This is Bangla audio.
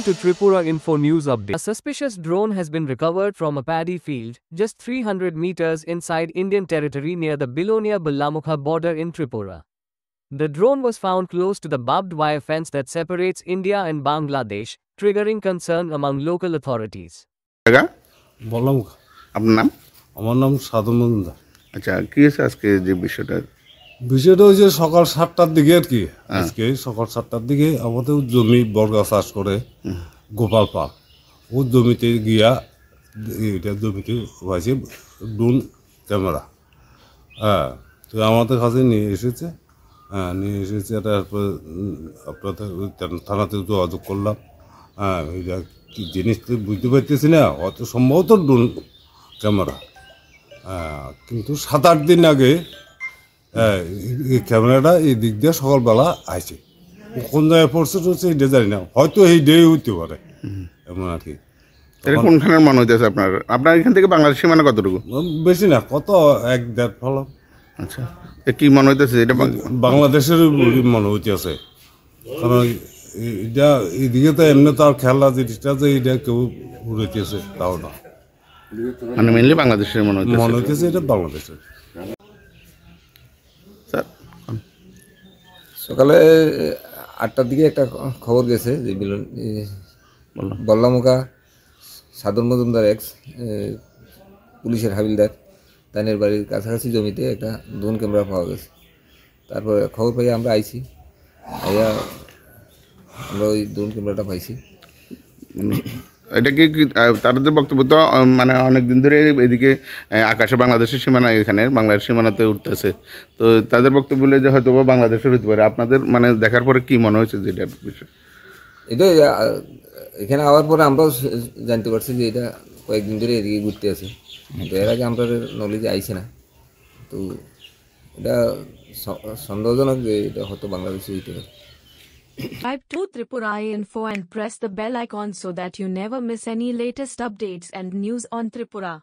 Welcome to Tripura Info News Update. A suspicious drone has been recovered from a paddy field just 300 meters inside Indian territory near the Bilonia-Ballamukha border in Tripura. The drone was found close to the barbed wire fence that separates India and Bangladesh, triggering concern among local authorities. জায়গা বললাম আপনার নাম? আমার নাম সাধু মজুমদার। আচ্ছা, কি হয়েছে আজকে যে বিষয়টা? বিষয়টা হচ্ছে সকাল 7টার দিকে আর কি, আজকে সকাল 7টার দিকে আমাদের জমি বর্গা চাষ করে গোপাল পাল, ও জমিতে গিয়া এটা জমিতে পাইছে ড্রোন ক্যামেরা। হ্যাঁ, তো আমাদের কাছে নিয়ে এসেছে। নিয়ে এসেছে, তারপর আপনাদের থানাতে যোগাযোগ করলাম। এটা কি জিনিস তো বুঝতে পারতেছি না, অত সম্ভবত ড্রোন ক্যামেরা। কিন্তু 7-8 দিন আগে এই ক্যামেরাটা এই দিক দিয়ে সকালবেলা আসে, কোন জায়গায় পড়ছে টড়ছে এটা জানি না, হয়তো এই ডে হইতে পারে এমন আর কি। এটা কোনখানের মনে হইতেছে আপনার? আপনার এখান থেকে বাংলাদেশ সীমানা কতটুকু? বেশি না, কত 1-1.5 ফলম। আচ্ছা, কি মনে হইতেছে এটা? বাংলাদেশের মনে হইতেছে, কারণ এটা এইদিকে তো এমনি তো আর খেলা জিনিসটা যে এটা কেউ উড়েছে তাও না, মানে মেনলি বাংলাদেশের মনে হইতেছে এটা বাংলাদেশের। স্যার, সকালে 8টার দিকে একটা খবর গেছে যে বল্লামুখা সাধু মজুমদার এক্স পুলিশের হাবিলদার তাদের বাড়ির কাছাকাছি জমিতে একটা ড্রোন ক্যামেরা পাওয়া গেছে। তারপরে খবর পাই আমরা আইছি, আমরা ওই ড্রোন ক্যামেরাটা পাইছি। এটা কি তাদের বক্তব্য তো মানে অনেকদিন ধরে এদিকে আকাশে বাংলাদেশের সীমানা, এখানে বাংলাদেশ সীমানাতে উঠতেছে, তো তাদের বক্তব্য বলে যে হয়তো বাংলাদেশের হতে পারে। আপনাদের মানে দেখার পরে কি মনে হয়েছে যে এটার বিষয়? এটা এখানে আওয়ার পরে আমরাও জানতে পারছি যে এটা কয়েকদিন ধরে এদিকে ঘুরতে আছে, তো এর আগে আমরা নলেজে আইছে না। তো এটা সন্দেহজনক যে এটা হয়তো বাংলাদেশে হইতে পারে। Subscribe to Tripura Info and press the bell icon so that you never miss any latest updates and news on Tripura.